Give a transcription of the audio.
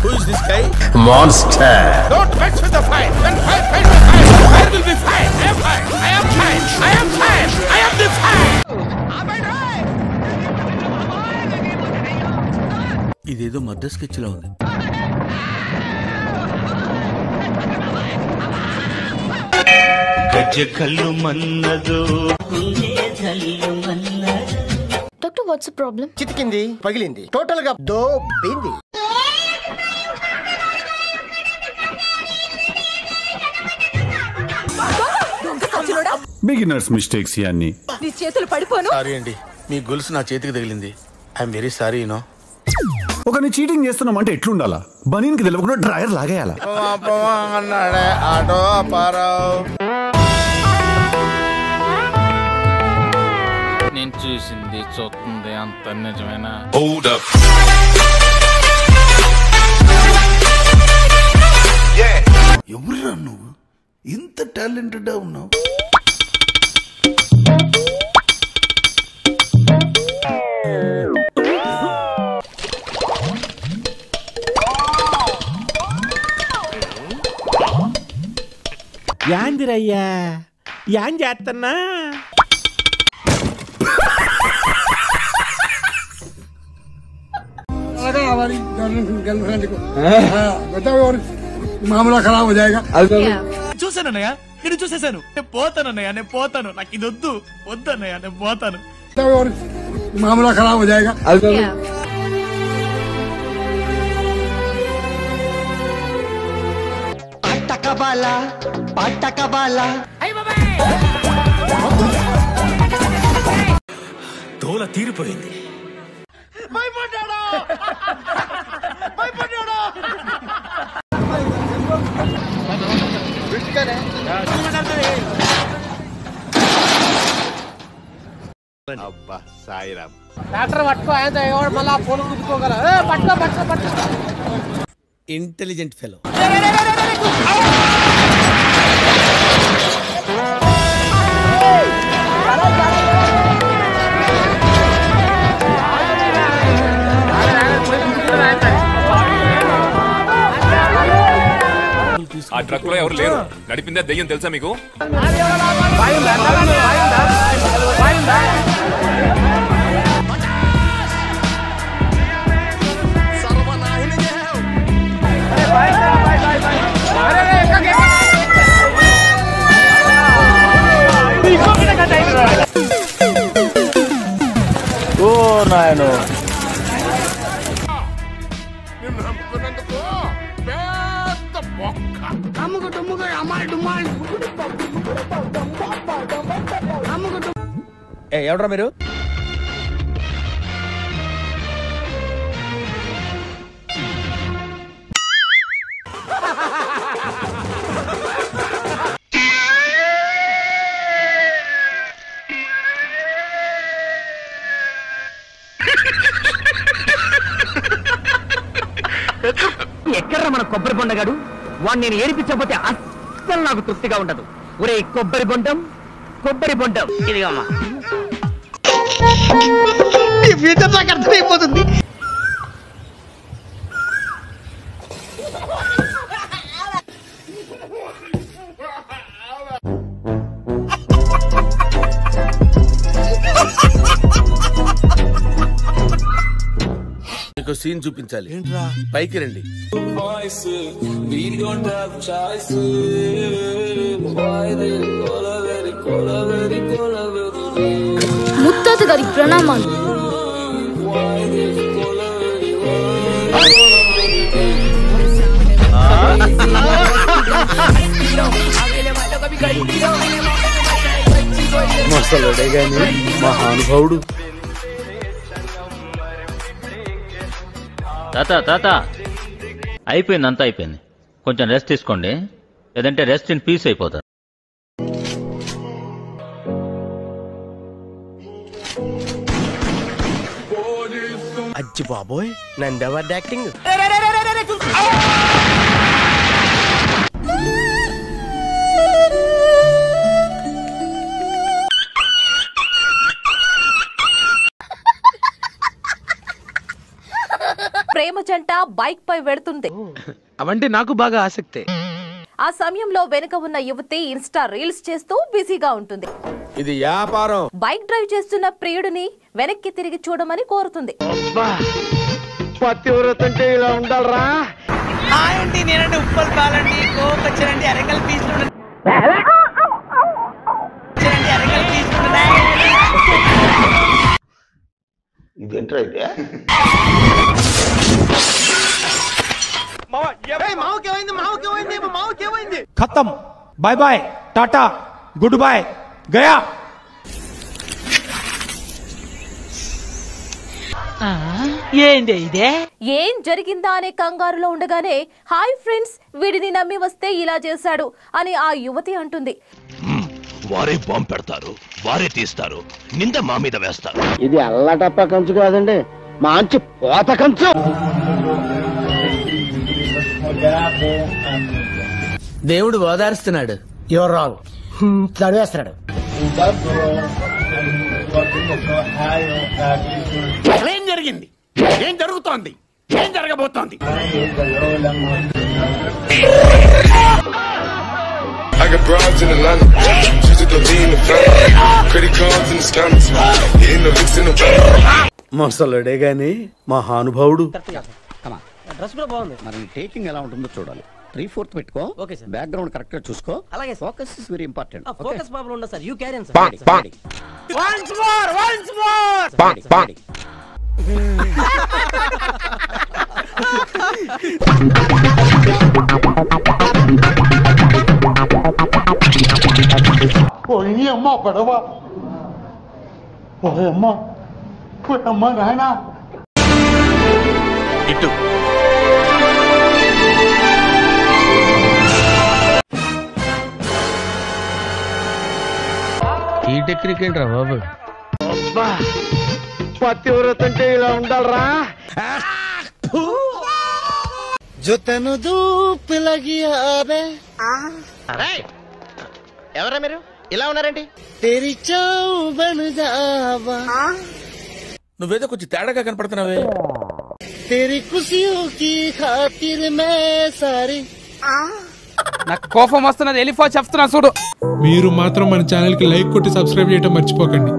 Who is this guy? Monster. Don't mess with the fire. When fire fights the fire, fire will be fire. I am fire. I am fire. I am fire. I am the fire. ఇదేదో Madra sketch లా ఉంది. Doctor, what's the problem? చితికింది, పగిలింది, total గా దోబింది. Beginners mistakes ఇవన్నీ. నీ చేతులు పడిపోను. Sorry అండి, మీ గొలుసు నా చేతికి తగిలింది. I'm very sorry. యూనో ఒకరిని చీటింగ్ చేస్తున్నాం అంటే ఎట్లుండాలా? బనీన్కి తెలియకుండా డ్రైయర్ లాగేయాలా? అన్నాడే ఆటో అపారావు. నేను చూసింది చూస్తుంది అంత నిజమేనా? ఎవరురా నువ్వు? ఇంత టాలెంటెడ్ ఉన్నావు. యాందిరయ్యా యాం చేస్తున్నా? మామూలు ఖరాబ్ అయ్యాక చూసానన్నయ్య, నేను చూసేసాను. నేను పోతానన్నయ్య, నేను పోతాను. నాకు ఇది వద్దు వద్దన్నయ్య, నేను పోతాను. మామూలు ఖరాబ్ అయ్యాక తోల తీరిపోయింది. అబ్బా సాయిరామ్. డాక్టర్ పట్టుకో, ఆయన మళ్ళీ ఫోన్ కుట్టుకోగల. పట్టుకో పట్టుకో పట్టుకో. Intelligent fellow. ఆ ట్రక్ లో ఎవరు లేరు. నడిపిందే దెయ్యం తెలుసా మీకు? ఓ నాయనో, ఎవడ్రా మీరు? ఎక్కడ్రా మన కొబ్బరి బొండగాడు? వాడిని నేను ఏడిపించకపోతే అస్సలు నాకు తృప్తిగా ఉండదు. ఒరే కొబ్బరి బొండం, కొబ్బరి బొండం, ఇదిగమ్మా. ఈ ఫ్యూచర్ నాకు అర్థమైపోతుంది. మీకు సీన్ చూపించాలి. పైకి రండి. ముత్తాత గారికి ప్రణామాలు. మసలుడే గాని మహానుభావుడు. తాత అయిపోయింది, అంతా అయిపోయింది. కొంచెం రెస్ట్ తీసుకోండి, లేదంటే రెస్ట్ ఇన్ పీస్ అయిపోతారు. అజ్జి బాబోయ్, నందెవర్ యాక్టింగ్. ప్రేమ జంట బైక్ పై వెడుతుంది. అవంటే నాకు బాగా ఆసక్తే. ఆ సమయంలో వెనుక ఉన్న యువతి ఇన్స్టా రీల్స్ చేస్తూ బిజీగా ఉంటుంది. ఇది వ్యాపారం. బైక్ డ్రైవ్ చేస్తున్న ప్రియుడిని వెనక్కి తిరిగి చూడమని కోరుతుంది. పతివ్రతంటే ఇలా ఉండాలరా. ఏంటి నేనంటే ఉప్పల్ కాలండి కోకొచ్చానండి అరగల్ పీస్ ఇదేంట్రా అయితే ఖతం. బాయ్ బాయ్, టాటా, గుడ్ బాయ్, గయా. ఏం జరిగిందా అనే కంగారులో ఉండగానే హాయ్ ఫ్రెండ్స్, వీడిని నమ్మి వస్తే ఇలా చేశాడు అని ఆ యువతి అంటుంది. వారే బాంబు పెడతారు, వారే తీస్తారు, నింద మా మీద వేస్తారు. ఇది అల్లటప్ప కంచు కాదండి, మంచి పోత కంచు. దేవుడు ఓదారుస్తున్నాడు. Your wrong. చదివేస్తున్నాడు. ఏం జరిగింది? ఏం జరుగుతోంది? ఏం జరగబోతోంది? I got broads in Atlanta, she's a in the family, credit cards in the scammers, hitting the licks in the van. మొసలుడే గాని మహానుభావుడు. డ్రెస్ కూడా బాగుంది. మరి టేకింగ్ ఎలా ఉంటుందో చూడాలి. 3/4 పెట్టుకో. Okay sir. బ్యాక్గ్రౌండ్ కరెక్ట్ గా చూసుకో. అలాగే. Focus is very important. Focus problem ఉండదు sir. You carry on sir. Once more. పోయి అమ్మ పడవ. పోయి అమ్మ, పోయి అమ్మ నాయనా. ఇటు ఈ టెక్నిక్ ఏంట్రా బాబు? పతివ్రతంటే ఇలా ఉండాలరా. జొతను దూప్ లగియాబే. ఎవరా మీరు ఇలా ఉన్నారండి? తెరి చౌబన్ జావా. నువ్వేదో కొంచెం తేడాగా కనపడుతున్నావే. తెరి ఖుషియో కి ఖాతిర్ మే సారీ. నాకు కోపం వస్తున్నది. ఎలిఫా చెప్తున్నా చూడు. మీరు మాత్రం మన ఛానల్ కి లైక్ కొట్టి సబ్స్క్రైబ్ చేయడం మర్చిపోకండి.